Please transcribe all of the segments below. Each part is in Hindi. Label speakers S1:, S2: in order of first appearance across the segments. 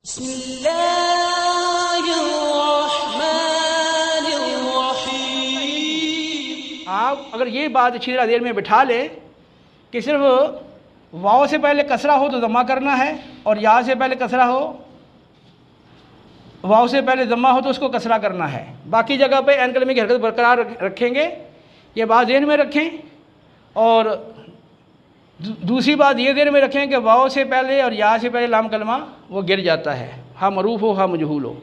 S1: बिस्मिल्लाहिर्रहमानिर्रहीम। आप अगर ये बात अच्छी तरह देर में बिठा लें कि सिर्फ वाव से पहले कसरा हो तो ज़म्मा करना है, और या से पहले कसरा हो, वाव से पहले ज़म्मा हो तो उसको कसरा करना है। बाकी जगह पे ऐन कलमे की हरकत बरकरार रखेंगे, ये बात ज़हन में रखें। और दूसरी बात ये ज़हन में रखें कि वाव से पहले और या से पहले लाम कलमा वो गिर जाता है, हाँ मरूफ हो हाँ मजहूल हो।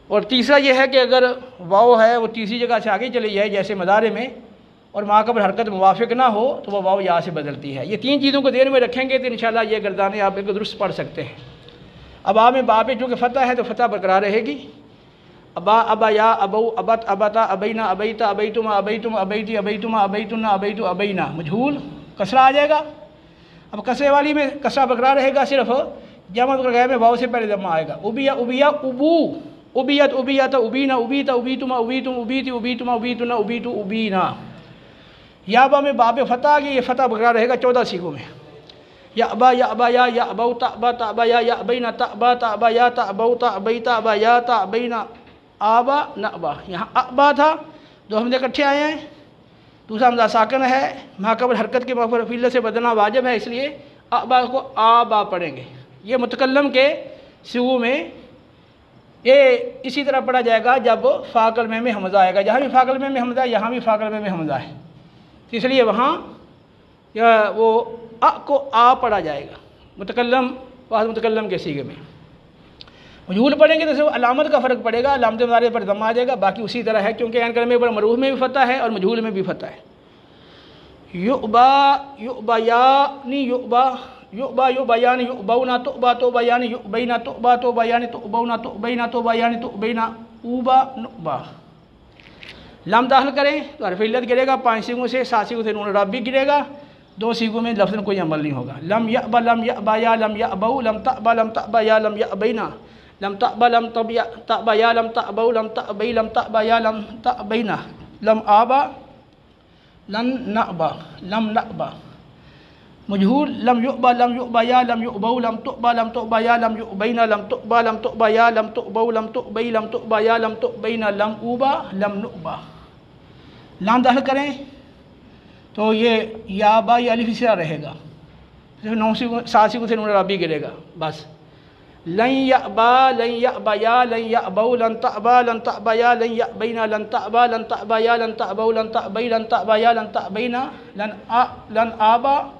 S1: और तीसरा ये है कि अगर वाव है वो तीसरी जगह से आगे चली जाए, जैसे मदारे में, और माक़बल हरकत मुवाफ़िक ना हो तो वह वाव या से बदलती है। ये तीन चीज़ों को ध्यान में रखेंगे तो इंशाअल्लाह ये गर्दानें आप एक दुरुस्त पढ़ सकते हैं। अब आ में बा पे चूँकि फ़तह है तो फ़तह बरकरार रहेगी। अबा अबा या अबऊ अबत अबता अबैना अबैता अबैतुमा अबैतुम अबैती अबैतुमा अबैतुन्ना अबैतु अबैना, मजहूल कसरा आ जाएगा। अब कसरे वाली में कसरा बरकरार रहेगा, सिर्फ जमा गैर में वाव से पहले जमा आएगा। उबिया उबिया उबू उबियत उबियत उबीना उबीता उबीतुमा उबीतुम उबीती उबीतुमा उबीतुना उबीतु उबीना। या बा में बाप फ़तह आ गई, ये फ़तह बरकरार रहेगा 14 सीगों में। या अबा या अबा या अबऊ तबा तबा या अबैना तबा तबा या तबऊ तबैता अबा या तबैना आबा नबा। यहाँ अबा था, दो हमदे इकट्ठे आए हैं, दूसरा हमदा साकिन है, माक़बल हरकत के मफ़ूल से बदलना वाजिब है, इसलिए अबा को आबा पढ़ेंगे। ये मुतकल्लम के सिगों में ये इसी तरह पढ़ा जाएगा जब फ़ाकल में हमज़ा आएगा। जहाँ भी फ़ाकल में हमज़ा है यहाँ भी फ़ाकल में हमज़ा है, इसलिए वहाँ या वो अ को आ पढ़ा जाएगा मुतकल्लम वाहिद मुतकल्लम के सीगे में। मजहूल पढ़ेंगे तो सिर्फ अलामत का फ़र्क पड़ेगा, अलामत मुज़ारे पर ज़म्मा आ जाएगा, बाकी उसी तरह है, क्योंकि ऐन कलमे पर मरूफ में भी फ़तह है और मजहूल में भी फ़तह है। युबा युबा यानी युबा युबा युबयानी युबौना तुबा तुबयानी युबैना तुबा तुबयानी तुबौना तुबैना तुबयानी तुबैना उबा नुबा। लम दाखिल करें तो हरफ इल्लत गिरेगा, 5 सीगों से 7 सीगों से नून रब भी गिरेगा, 2 सीगों में लफ्ज़ में कोई अमल नहीं होगा। लम यअबा लम यअबा या लम यअबऊ लम तअबा लम तअबा या लम यअबैना लम तअबा लम तअबा या लम तअबऊ लम तअबई लम तअबा या लम तअबैना लम आबा लन नअबा लम नअबा। मजहूल लम युबा या लम युबऊ लम तुबा या लम युबैना लम तुबा या लम तुबऊ लम तुबई लम तुबा या लम तुबैना लम उबा लम नुबा। लाम दाखिल करें तो ये या बा या अलिफ इसी तरह रहेगा, सिर्फ 9 सीगों 7 सीगों से नून रबी गिरेगा बस। लन यअबा लन यअबा या लन यअबऊ लन तअबा या लन यअबैना लन तअबा या लन तअबऊ लन तअबई लन तअबा या लन तअबैना लन आबा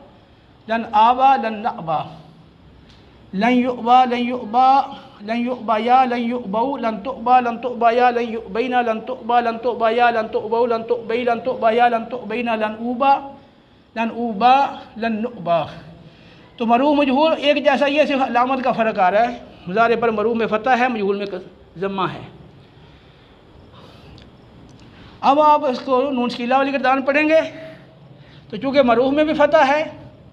S1: लन आबा लन नअबा। लन युबा या लन युबऊ लन तुबा या लन युबैना लन तुबा या लन तुबऊ लन तुबई लन तुबा या लन तुबैना लन उबा लन नुबा। तो मरूफ मजहूल एक जैसा ही है, सिर्फ अलामत का फ़र्क आ रहा है। मुज़ारे पर मरूफ में फ़तह है, मजहूल में ज़म्मा है। अब आप इसको नून शकीला वाली गर्दान पढ़ेंगे तो चूँकि मरूफ में भी फ़तह है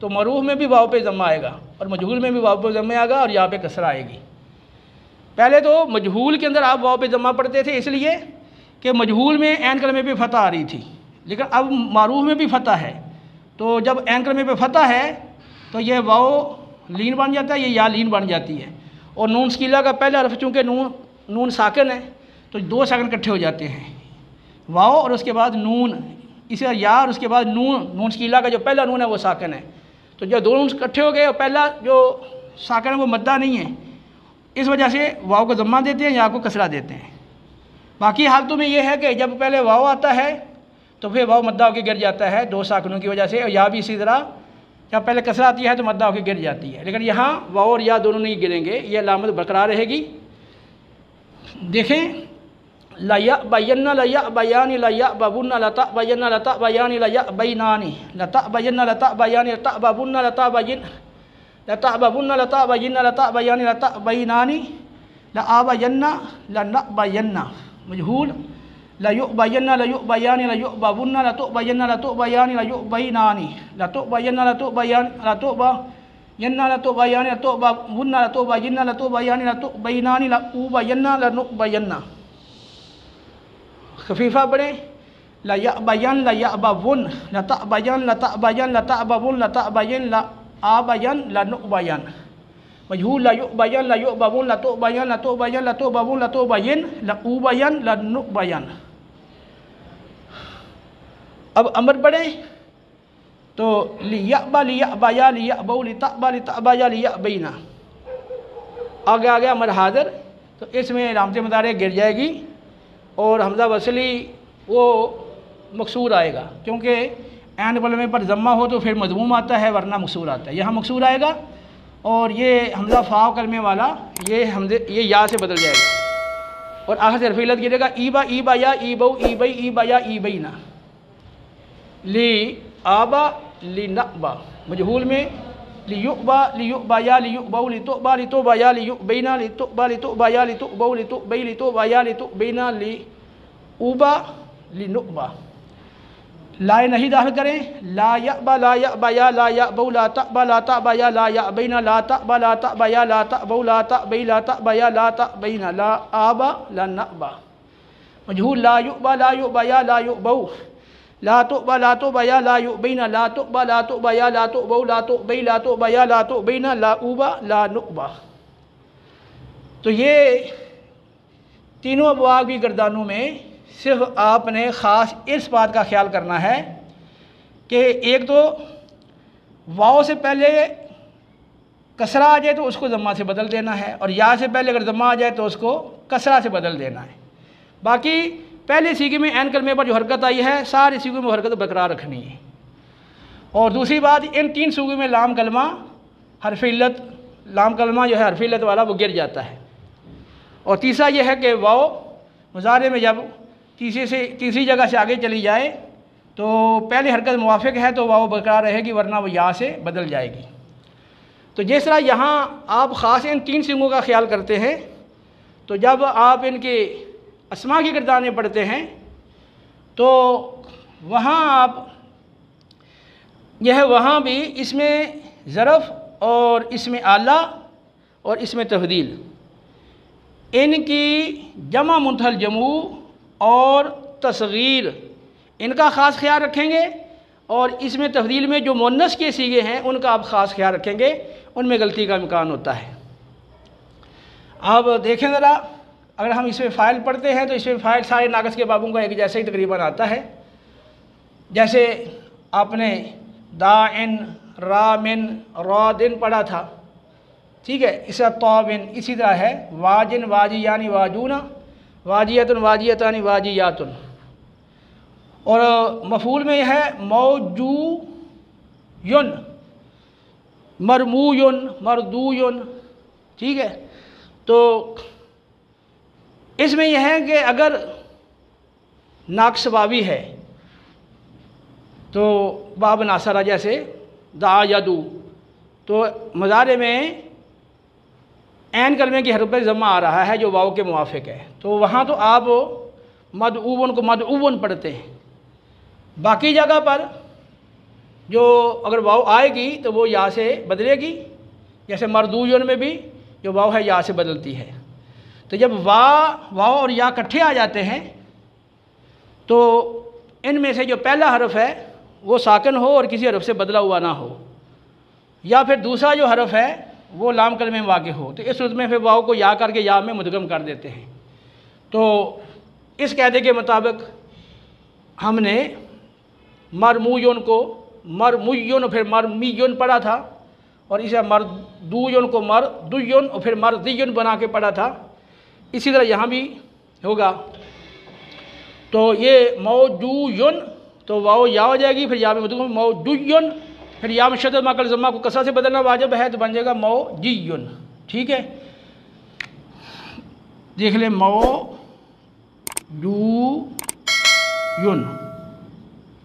S1: तो मरूफ में भी वाव पे ज़म्मा आएगा और मजहूल में भी वाव पे ज़म्मा आएगा और यहाँ पे कसरा आएगी। पहले तो मजहूल के अंदर आप वाव पे ज़म्मा पढ़ते थे इसलिए कि मजहूल में ऐन कलमे पे फ़तह आ रही थी, लेकिन अब मारूफ में भी फ़तह है, तो जब ऐन कलमे पे फ़तह है तो ये वाव लीन बन जाता है, ये या लीन बन जाती है। और नून शकीला का पहला हरफ चूँकि नून साकिन है तो 2 साकिन इकट्ठे हो जाते हैं, वाव और उसके बाद नून, इसे या और उसके बाद नून शकीला का जो पहला नून है वो साकिन है, तो जब 2 नून इकट्ठे हो गए और पहला जो साकिन है वो मद्दा नहीं है, इस वजह से वाव को ज़म्मा देते हैं या को कसरा देते हैं। बाकी हालतों में ये है कि जब पहले वाव आता है तो फिर वाव मद्दा होकर गिर जाता है 2 साकिनों की वजह से, और या भी इसी तरह जब पहले कसरा आती है तो मद्दा होकर गिर जाती है, लेकिन यहाँ वाव और या दोनों नहीं गिरेंगे, ये अलामत बरकरार रहेगी। देखें ला यअबयन्ना ला यअबयानी ला यअबबुन्ना ला तअबयन्ना ला तअबयानी ला यअबैनानी ला तअबयन्ना ला तअबयानी ला तअबबुन्ना ला तअबयिन ला तअबबुन्ना ला तअबयिन्ना ला तअबयानी ला तअबैनानी ला आबयन्ना ला नअबयन्ना। मजहूल ला युबयन्ना ला युबयानी ला युबबुन्ना ला तुबयन्ना ला तुबयानी ला युबैनानी ला तुबयन्ना ला तुबयानी ला तुबयन्ना ला तुबयानी ला तुबबुन्ना ला तुबयिन्ना ला तुबयानी ला तुबैनानी ला उबयन्ना ला नुबयन्ना। खफीफा पढ़ें ला यअबयन ला यअबबुन ला तअबयन ला तअबयन ला तअबबुन ला तअबयिन ला आबयन ला नुबयन। मजहूल ला युबयन ला युबबुन ला तुबयन ला तुबयन ला तुबबुन ला तुबयिन ला उबयन ला नुबयन। अब अमर पढ़े तो लियअबा लियअबया लियअबउ लितअबा लितअबया लियअबैना। आगे आ गया अमर हाज़िर, तो इसमें लामत मुदारे गिर जाएगी और हमज़ा वसली वो मकसूर आएगा, क्योंकि ऐन कलमे पर ज़म्मा हो तो फिर मज़मूम आता है वरना मकसूर आता है। यहाँ मकसूर आएगा और ये हमज़ा फ़ा कलमे वाला ये या से बदल जाएगा और आखिर से हर्फ़ इल्लत गिरेगा ईबा ईबा या ईबऊ ईबई ईबा या ईबईना। ली आबा ली नबा मजहूल में लियुबा लियुबा या लियुबऊ लितुबा लितुबा या लियुबैना लितुबा लितुबा या लितुबऊ लितुबई लितुबा या लितुबैना ली उबा लिनुबा। लाए नहीं दाखिल करें, ला यबा ला यबा या ला यबऊ ला तबा ला तबा या ला यबैना ला तबा ला तबा या ला तबऊ ला तबई ला तबा या ला तबैना ला आबा ला नबा। मजहूल ला युबा या ला युबऊ ला तुबा या ला युबैना ला तुबा या ला तुबऊ ला तुबई ला तुबा या ला तुबैना ला उबा ला नुबा। तो ये तीनों अबवाब की गर्दानों में सिर्फ आपने ख़ास इस बात का ख्याल करना है कि एक तो वाव से पहले कसरा आ जाए तो उसको ज़म्मा से बदल देना है, और या से पहले अगर ज़म्मा आ जाए तो उसको कसरा से बदल देना है। बाकी पहले सीगे में ऐन कलमे पर जो हरकत आई है सारे सीगों में हरकत बरकरार रखनी है। और दूसरी बात, इन तीन सूगों में लाम कलमा हरफ इल्लत लाम कलमा जो है हरफ इल्लत वाला वो गिर जाता है। और तीसरा यह है कि वाव मुज़ारे में जब तीसरी जगह से आगे चली जाए तो पहले हरकत मुवाफ़िक है तो वाव बरकरार रहेगी, वरना वो या से बदल जाएगी। तो जिस तरह यहाँ आप ख़ास इन तीन सीगों का ख्याल करते हैं, तो जब आप इनके अस्मा की गर्दानें पढ़ते हैं तो वहाँ आप वहाँ भी इसमें ज़रफ़ और इसमें आला और इसमें तफ़दील इनकी जमा मुंतहल जमू और तस्गीर इनका ख़ास ख्याल रखेंगे, और इसमें तफ़दील में जो मुन्नस के सीगे हैं उनका आप ख़ास ख्याल रखेंगे, उनमें गलती का इम्कान होता है। अब देखें ज़रा, अगर हम इसमें फ़ाइल पढ़ते हैं तो इसमें फ़ाइल सारे नाक़िस के बाबों का एक जैसा ही तकरीबन आता है। जैसे आपने दाइन रामिन रौदिन पढ़ा था, ठीक है, इसका तौबिन इसी तरह है, वाजिन वाजी यानी वाजूना वाजियतुन वाजियतानी वाजियातुन। और मफ़ूल में यह है मौजूयुन मरमूयुन मरदूयुन, ठीक है। तो इसमें यह है कि अगर नाक़िस वावी है तो बाब नासरा जैसे दा यदू, तो मुज़ारे में ऐन कलमे की हरफ पर ज़म्मा आ रहा है जो वाव के मुवाफ़िक है, तो वहाँ तो आप मदऊवन को मदऊवन पढ़ते हैं। बाकी जगह पर जो अगर वाव आएगी तो वो या से बदलेगी, जैसे मरदूयन में भी जो वाव है या से बदलती है। तो जब वाव और या इकट्ठे आ जाते हैं तो इनमें से जो पहला हरफ है वो साकिन हो और किसी हरफ से बदला हुआ ना हो, या फिर दूसरा जो हरफ है वो लाम कलमे में वाक़े हो, तो इस सूरत में फिर वाव को या करके या में मुदगम कर देते हैं। तो इस कायदे के मुताबिक हमने मरमूयुन को मरमुयुन फिर मरमीयुन पढ़ा था, और इसे मरदूयुन को मरदुयुन और फिर मरदियुन बना के पढ़ा था। इसी तरह यहाँ भी होगा। तो ये मौजूयुन तो वाव या हो जाएगी, फिर या में मुदगम मौजूयुन, फिर या में शद्दत माकल ज़म्मा को कसरा से बदलना वाजिब है तो बन जाएगा मौजीयुन, ठीक है। देख ले मौजूयुन,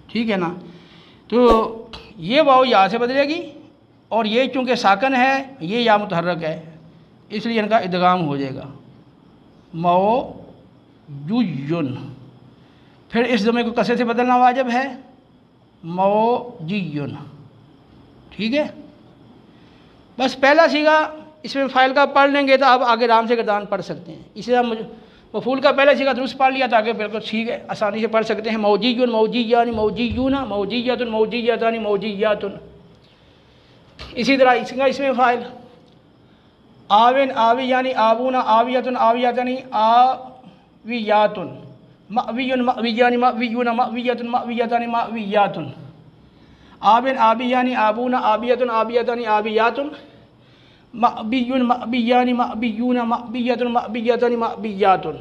S1: ठीक है ना। तो ये वाव या से बदलेगी, और ये चूँकि साकन है ये या मुतहर्रक है इसलिए इनका इदगाम हो जाएगा मौजूयुन। फिर इस ज़म्मे को कसरे से बदलना वाजिब है मौजीयुन, ठीक है। बस पहला सीगा इसमें फ़ाइल का पढ़ लेंगे तो आप आगे आराम से गर्दान पढ़ सकते हैं। इसी तरह मफूल का पहला सीगा दुरुस्त पढ़ लिया तो आगे बिल्कुल ठीक है, आसानी से पढ़ सकते हैं। मौजीयुन मौजीयानी मौजीयूना मौजीयतुन मौजीयतानी मौजीयातुन। इसी तरह इसका इसमें फ़ाइल आविन आवी यानी आबूना आवियतुन आवियतनी आवियातुन मअवियुन मअवियानी मअवियुन मअवियतुन मअवियतनी मअवियातुन आबिन आबी यानी आबूना आबियतुन आबियतनी आबियातुन मअबियुन मअबियानी मअबियुन मअबियतुन मअबियतनी मअबियातुन